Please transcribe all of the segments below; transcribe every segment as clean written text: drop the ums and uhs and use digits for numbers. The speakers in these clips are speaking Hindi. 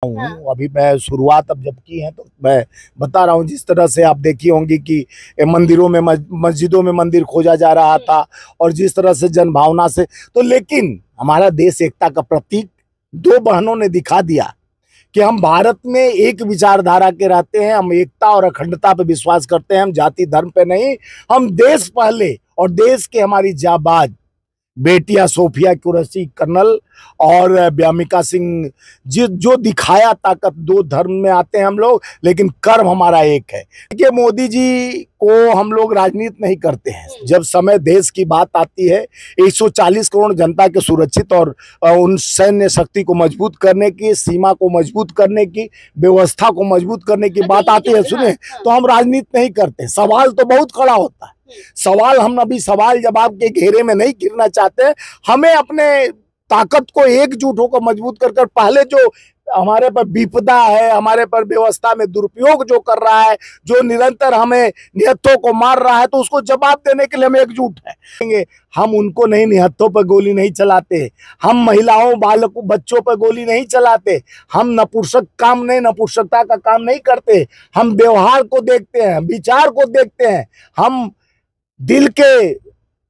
हूँ। अभी मैं शुरुआत अब जब की है तो मैं बता रहा हूँ, जिस तरह से आप देखी होंगी कि मंदिरों में मस्जिदों में मंदिर खोजा जा रहा था और जिस तरह से जनभावना से, तो लेकिन हमारा देश एकता का प्रतीक दो बहनों ने दिखा दिया कि हम भारत में एक विचारधारा के रहते हैं। हम एकता और अखंडता पे विश्वास करते हैं, हम जाति धर्म पे नहीं। हम देश पहले, और देश के हमारी जाबाज बेटियां सोफिया कुरैशी कर्नल और व्यामिका सिंह जो दिखाया ताकत। दो धर्म में आते हैं हम लोग, लेकिन कर्म हमारा एक है। देखिए, मोदी जी को हम लोग राजनीति नहीं करते हैं। जब समय देश की बात आती है, 140 करोड़ जनता के सुरक्षित और उन सैन्य शक्ति को मजबूत करने की, सीमा को मजबूत करने की, व्यवस्था को मजबूत करने की बात आती है, सुनिए, तो हम राजनीति नहीं करते। सवाल तो बहुत खड़ा होता है। सवाल हम अभी सवाल जवाब के घेरे में नहीं गिरना चाहते। हमें अपने ताकत को एकजुट होकर मजबूत कर पहले जो हमारे पर विपदा है, हमारे पर व्यवस्था में दुरुपयोग जो कर रहा है, जो निरंतर हमें निहत्थों को मार रहा है, तो उसको जवाब देने के लिए हम एकजुट हैं। हम उनको नहीं, निहत्थों पर गोली नहीं चलाते। हम महिलाओं, बालकों, बच्चों पर गोली नहीं चलाते। हम नपुंसक काम नहीं, नपुंसकता का काम नहीं करते। हम व्यवहार को देखते हैं, विचार को देखते हैं। हम दिल के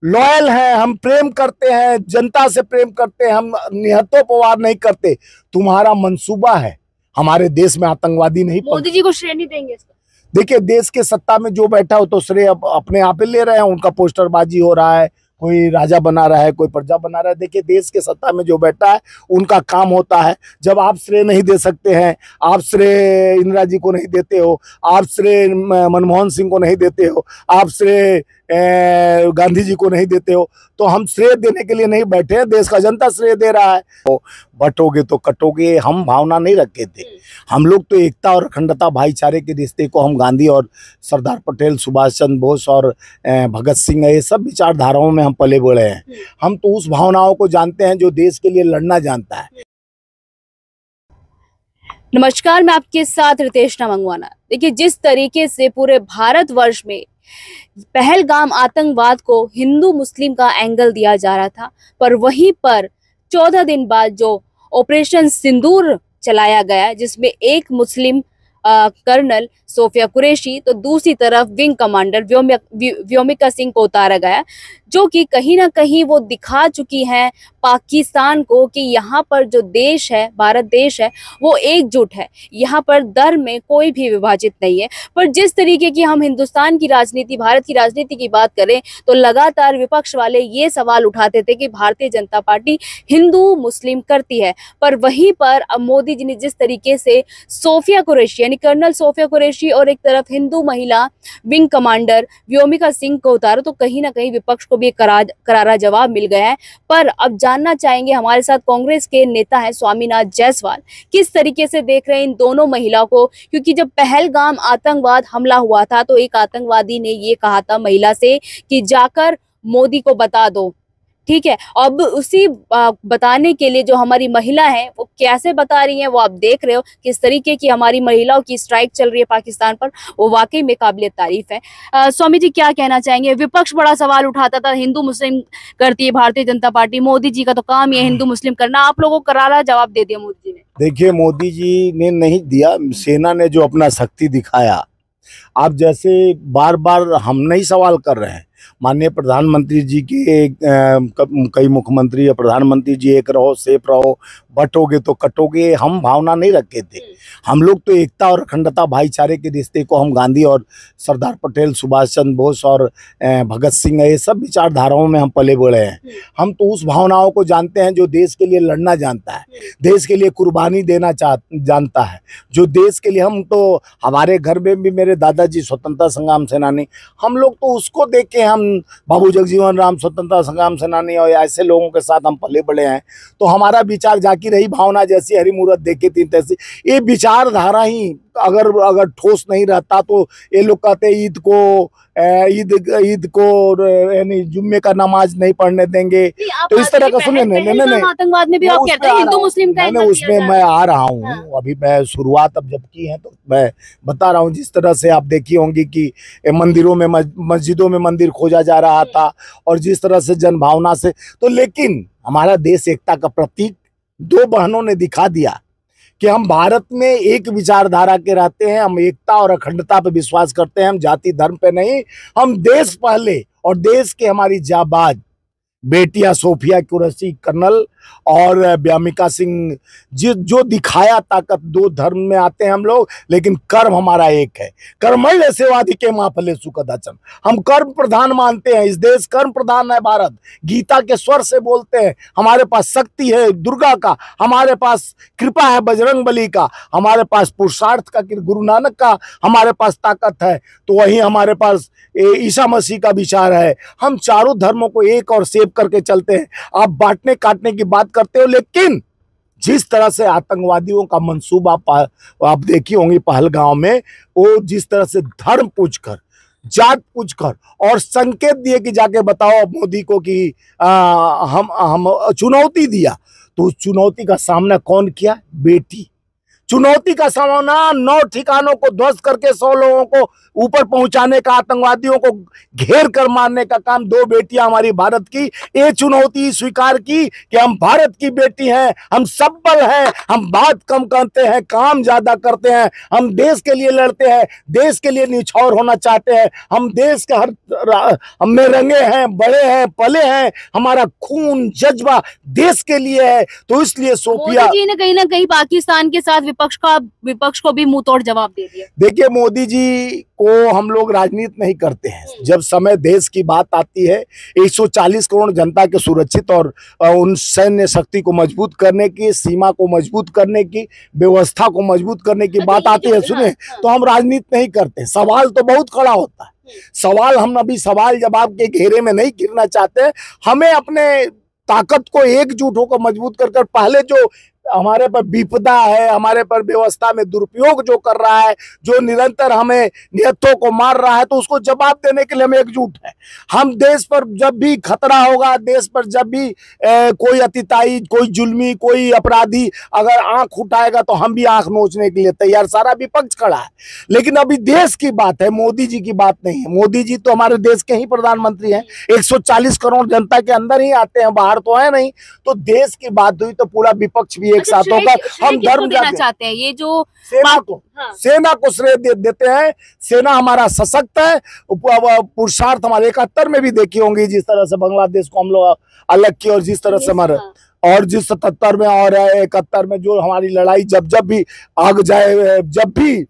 लॉयल हैं, हम प्रेम करते हैं, जनता से प्रेम करते हैं, हम निहत्थों पर वार नहीं करते। तुम्हारा मंसूबा है हमारे देश में आतंकवादी नहीं। मोदी जी को श्रेय नहीं देंगे इसका? देखिए, देश के सत्ता में जो बैठा हो तो श्रेय अपने आप ही ले रहे हैं। उनका पोस्टरबाजी हो रहा है, कोई राजा बना रहा है, कोई प्रजा बना रहा है। देखिए, देश के सत्ता में जो बैठा है उनका काम होता है। जब आप श्रेय नहीं दे सकते हैं, आप श्रेय इंदिरा जी को नहीं देते हो, आप श्रेय मनमोहन सिंह को नहीं देते हो, आप श्रेय गांधी जी को नहीं देते हो, तो हम श्रेय देने के लिए नहीं बैठे हैं। देश का जनता श्रेय दे रहा है। तो बटोगे तो कटोगे, हम भावना नहीं रखे थे। हम लोग तो एकता और अखंडता, भाईचारे के रिश्ते को हम गांधी और सरदार पटेल, सुभाष चंद्र बोस और भगत सिंह, ये सब विचारधाराओं में हम पले बड़े हैं। हम तो उस भावनाओं को जानते हैं जो देश के लिए लड़ना जानता है। नमस्कार, मैं आपके साथ रितेश मंगवाना। देखिए, जिस तरीके से पूरे भारतवर्ष में पहलगाम आतंकवाद को हिंदू मुस्लिम का एंगल दिया जा रहा था, पर वहीं पर 14 दिन बाद जो ऑपरेशन सिंदूर चलाया गया, जिसमें एक मुस्लिम कर्नल सोफिया कुरैशी तो दूसरी तरफ विंग कमांडर व्योमिका सिंह को उतारा गया, जो कि कहीं ना कहीं वो दिखा चुकी हैं पाकिस्तान को कि यहाँ पर जो देश है, भारत देश है, वो एकजुट है। यहाँ पर धर्म में कोई भी विभाजित नहीं है। पर जिस तरीके की हम हिंदुस्तान की राजनीति, भारत की राजनीति की बात करें, तो लगातार विपक्ष वाले ये सवाल उठाते थे कि भारतीय जनता पार्टी हिंदू मुस्लिम करती है। पर वहीं पर अब मोदी जी ने जिस तरीके से सोफिया कुरैशी यानी कर्नल सोफिया कुरैशी और एक तरफ हिंदू महिला विंग कमांडर व्योमिका सिंह को उतारा, तो कहीं ना कहीं विपक्ष को भी एक करारा जवाब मिल गया है। पर अब जानना चाहेंगे, हमारे साथ कांग्रेस के नेता हैं स्वामीनाथ जायसवाल, किस तरीके से देख रहे हैं इन दोनों महिलाओं को। क्योंकि जब पहलगाम आतंकवाद हमला हुआ था तो एक आतंकवादी ने ये कहा था महिला से कि जाकर मोदी को बता दो, ठीक है। अब उसी बताने के लिए जो हमारी महिला है वो कैसे बता रही हैं, वो आप देख रहे हो किस तरीके की हमारी महिलाओं की स्ट्राइक चल रही है पाकिस्तान पर, वो वाकई में काबिल तारीफ है। स्वामी जी, क्या कहना चाहेंगे? विपक्ष बड़ा सवाल उठाता था, हिंदू मुस्लिम करती है भारतीय जनता पार्टी, मोदी जी का तो काम ये हिंदू मुस्लिम करना। आप लोगों को करारा जवाब दे दिया मोदी जी ने। देखिए, मोदी जी ने नहीं दिया, सेना ने जो अपना शक्ति दिखाया। आप जैसे बार बार हम नहीं सवाल कर रहे हैं, माननीय प्रधानमंत्री जी के कई मुख्यमंत्री या प्रधानमंत्री जी, एक रहो सेफ रहो, बटोगे तो कटोगे, हम भावना नहीं रखे थे। हम लोग तो एकता और अखंडता, भाईचारे के रिश्ते को हम गांधी और सरदार पटेल, सुभाष चंद्र बोस और भगत सिंह, ये सब विचारधाराओं में हम पले बड़े हैं। हम तो उस भावनाओं को जानते हैं जो देश के लिए लड़ना जानता है, देश के लिए कुर्बानी देना जानता है, जो देश के लिए। हम तो, हमारे घर में भी मेरे दादाजी स्वतंत्रता संग्राम सेनानी, हम लोग तो उसको देख के, हम बाबू जगजीवन राम स्वतंत्रता संग्राम सेनानी और ऐसे लोगों के साथ हम पले बड़े हैं। तो हमारा विचार जाकी रही, भावना जैसी हरी मूरत देखे थी तैसी। ये विचारधारा ही अगर ठोस नहीं रहता तो ये लोग कहते ईद को यानी जुम्मे का नमाज नहीं पढ़ने देंगे, तो इस तरह का। सुनिए, नहीं, आतंकवाद में भी आप कहते हैं हिंदू मुस्लिम का, उसमें मैं आ रहा हूँ। अभी मैं शुरुआत अब जब की है तो मैं बता रहा हूँ, जिस तरह से आप देखी होंगी कि मंदिरों में, मस्जिदों में मंदिर खोजा जा रहा था और जिस तरह से जनभावना से, तो लेकिन हमारा देश एकता का प्रतीक दो बहनों ने दिखा दिया कि हम भारत में एक विचारधारा के रहते हैं, हम एकता और अखंडता पे विश्वास करते हैं, हम जाति धर्म पे नहीं। हम देश पहले, और देश के हमारी जाबाज बेटियां सोफिया कुरैशी कर्नल और व्यामिका सिंह जो दिखाया ताकत, दो धर्म में आते हैं हम लोग, लेकिन कर्म हमारा एक है। कर्मण्य सेवाधिके मां फलेषु कदाचन। हम कर्म प्रधान मानते हैं, इस देश कर्म प्रधान है भारत। गीता के स्वर से बोलते हैं, हमारे पास शक्ति है दुर्गा का, हमारे पास कृपा है बजरंग बली का, हमारे पास पुरुषार्थ का गुरु नानक का हमारे पास ताकत है, तो वही हमारे पास ईसा मसीह का विचार है। हम चारों धर्मों को एक और सेव करके चलते हैं। आप बांटने काटने की बात करते हो, लेकिन जिस तरह से आतंकवादियों का मंसूबा आप देखी होंगी पहलगांव में, वो जिस तरह से धर्म पूछकर, जात पूछकर और संकेत दिए कि जाके बताओ मोदी को कि हम चुनौती दिया, तो उस चुनौती का सामना कौन किया? बेटी। चुनौती का सामना 9 ठिकानों को ध्वस्त करके 100 लोगों को ऊपर पहुंचाने का, आतंकवादियों को घेर कर मारने का काम 2 बेटियां हमारी भारत की, ये चुनौती स्वीकार की कि हम भारत की बेटी हैं, हम सबल हैं, हम बात कम करते हैं, काम ज्यादा करते हैं, हम देश के लिए लड़ते हैं, देश के लिए निछावर होना चाहते हैं, हम देश के हम में रंगे हैं, बड़े हैं, पले हैं, हमारा खून जज्बा देश के लिए है। तो इसलिए सोफिया मोदी जी ने कहीं ना कहीं पाकिस्तान के साथ विपक्ष को भी मुंह तोड़ जवाब दे दिया। देखिए, मोदी जी को हम लोग राजनीति नहीं करते हैं। जब समय देश की बात आती है, 140 करोड़ जनता के सुरक्षित और उन सैन्य शक्ति को मजबूत करने की, सीमा को मजबूत करने की, व्यवस्था को मजबूत करने की बात आती है, सुने, तो हम राजनीति नहीं करते। सवाल तो बहुत खड़ा होता है। सवाल, हम अभी सवाल जवाब के घेरे में नहीं गिरना चाहते। हमें अपने ताकत को एकजुट होकर मजबूत कर पहले जो हमारे पर विपदा है, हमारे पर व्यवस्था में दुरुपयोग जो कर रहा है, जो निरंतर हमें निहत्थों को मार रहा है, तो उसको जवाब देने के लिए हम एकजुट है। हम देश पर जब भी खतरा होगा, देश पर जब भी कोई अतिताई, कोई जुल्मी, कोई अपराधी अगर आंख उठाएगा, तो हम भी आंख नोचने के लिए तैयार। सारा विपक्ष खड़ा है। लेकिन अभी देश की बात है, मोदी जी की बात नहीं है। मोदी जी तो हमारे देश के ही प्रधानमंत्री हैं, 140 करोड़ जनता के अंदर ही आते हैं, बाहर तो है नहीं। तो देश की बात हुई तो पूरा विपक्ष भी एक साथ होकर हम धर्म देना चाहते हैं। ये जो सेना को श्रेय देते हैं। सेना हमारा सशक्त है, पुरुषार्थ हमारे 71 में भी देखी होंगी, जिस तरह से बांग्लादेश को हम लोग अलग किए, और जिस तरह से हमारे, और जिस 77 में और 71 में जो हमारी लड़ाई जब भी आग जाए, जब भी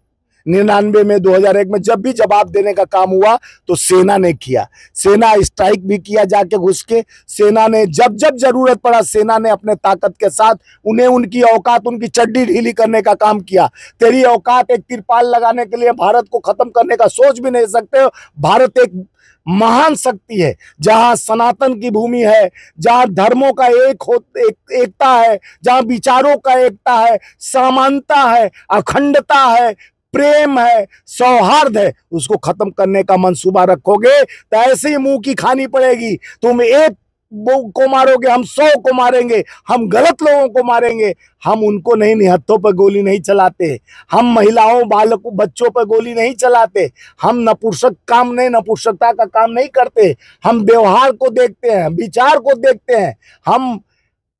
99 में, 2001 में जब भी जवाब देने का काम हुआ, तो सेना ने किया। सेना स्ट्राइक भी किया जाके घुस के। सेना ने जब जरूरत पड़ा, सेना ने अपने ताकत के साथ उन्हें उनकी औकात, उनकी चड्डी ढीली करने का काम किया। तेरी औकात एक तिरपाल लगाने के लिए भारत को खत्म करने का सोच भी नहीं सकते। भारत एक महान शक्ति है, जहां सनातन की भूमि है, जहां धर्मों का एकता है, जहां विचारों का एकता है, समानता है, अखंडता है, प्रेम है, सौहार्द है। उसको खत्म करने का मंसूबा रखोगे तो ऐसे ही मुंह की खानी पड़ेगी। तुम एक को मारोगे, हम 100 को मारेंगे, हम गलत लोगों को मारेंगे। हम उनको नहीं, निहत्थों पर गोली नहीं चलाते, हम महिलाओं, बालकों, बच्चों पर गोली नहीं चलाते, हम नपुंसकता का काम नहीं करते। हम व्यवहार को देखते हैं, विचार को देखते हैं, हम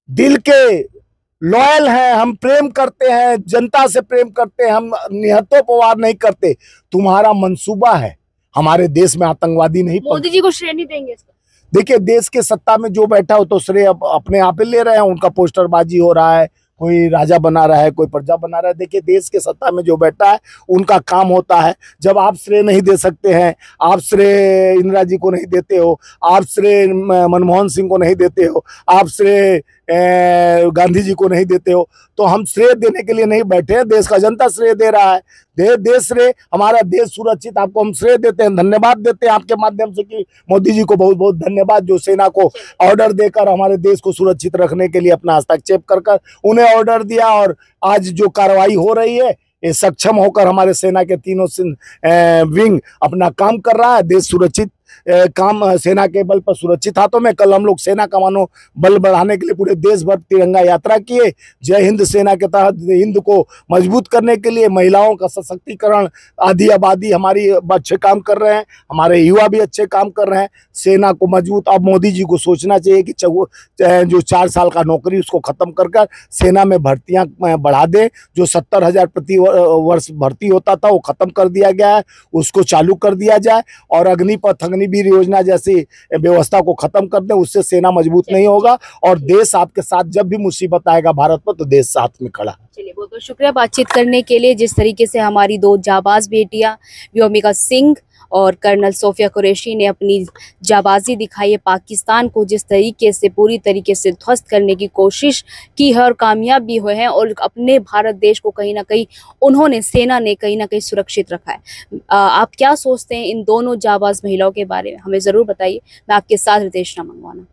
दिल के लॉयल हैं, हम प्रेम करते हैं, जनता से प्रेम करते हैं, हम निहत्थों पर वार नहीं करते। तुम्हारा मंसूबा है हमारे देश में आतंकवादी नहीं। मोदी जी को श्रेय नहीं देंगे इसका? देखिए, देश के सत्ता में जो बैठा हो तो श्रेय अपने आप ले रहे हैं। उनका पोस्टरबाजी हो रहा है, कोई राजा बना रहा है, कोई प्रजा बना रहा है। देखिए, देश के सत्ता में जो बैठा है उनका काम होता है। जब आप श्रेय नहीं दे सकते हैं, आप श्रेय इंदिरा जी को नहीं देते हो, आप श्रेय मनमोहन सिंह को नहीं देते हो, आप श्रेय गांधी जी को नहीं देते हो, तो हम श्रेय देने के लिए नहीं बैठे हैं। देश का जनता श्रेय दे रहा है। देश श्रेय, हमारा देश सुरक्षित, आपको हम श्रेय देते हैं, धन्यवाद देते हैं आपके माध्यम से कि मोदी जी को बहुत बहुत धन्यवाद, जो सेना को ऑर्डर देकर हमारे देश को सुरक्षित रखने के लिए अपना हस्तक्षेप कर उन्हें ऑर्डर दिया। और आज जो कार्रवाई हो रही है, ये सक्षम होकर हमारे सेना के तीनों विंग अपना काम कर रहा है। देश सुरक्षित काम सेना के बल पर सुरक्षित हाथों में। कल हम लोग सेना का मनोबल बढ़ाने के लिए पूरे देश भर तिरंगा यात्रा किए। जय हिंद सेना के तहत हिंद को मजबूत करने के लिए महिलाओं का सशक्तिकरण, आधी आबादी हमारी अच्छे काम कर रहे हैं, हमारे युवा भी अच्छे काम कर रहे हैं। सेना को मजबूत, अब मोदी जी को सोचना चाहिए कि जो 4 साल का नौकरी उसको खत्म कर सेना में भर्तियां बढ़ा दें। जो 70,000 प्रति वर्ष भर्ती होता था वो खत्म कर दिया गया है, उसको चालू कर दिया जाए। और अग्निपथ, अग्निवीर योजना जैसी व्यवस्था को खत्म कर दें, उससे सेना मजबूत नहीं होगा। और देश आपके साथ, जब भी मुसीबत आएगा भारत पर, तो देश साथ में खड़ा है। चलिए, बहुत बहुत शुक्रिया बातचीत करने के लिए। जिस तरीके से हमारी 2 जाबाज बेटियां व्योमिका सिंह और कर्नल सोफिया कुरैशी ने अपनी जाबाजी दिखाई है, पाकिस्तान को जिस तरीके से पूरी तरीके से ध्वस्त करने की कोशिश की है और कामयाब भी हुए हैं, और अपने भारत देश को कहीं ना कहीं उन्होंने, सेना ने कहीं ना कहीं सुरक्षित रखा है। आप क्या सोचते हैं इन दोनों जाबाज महिलाओं के बारे में, हमें ज़रूर बताइए। मैं आपके साथ रितेश मंगवाना।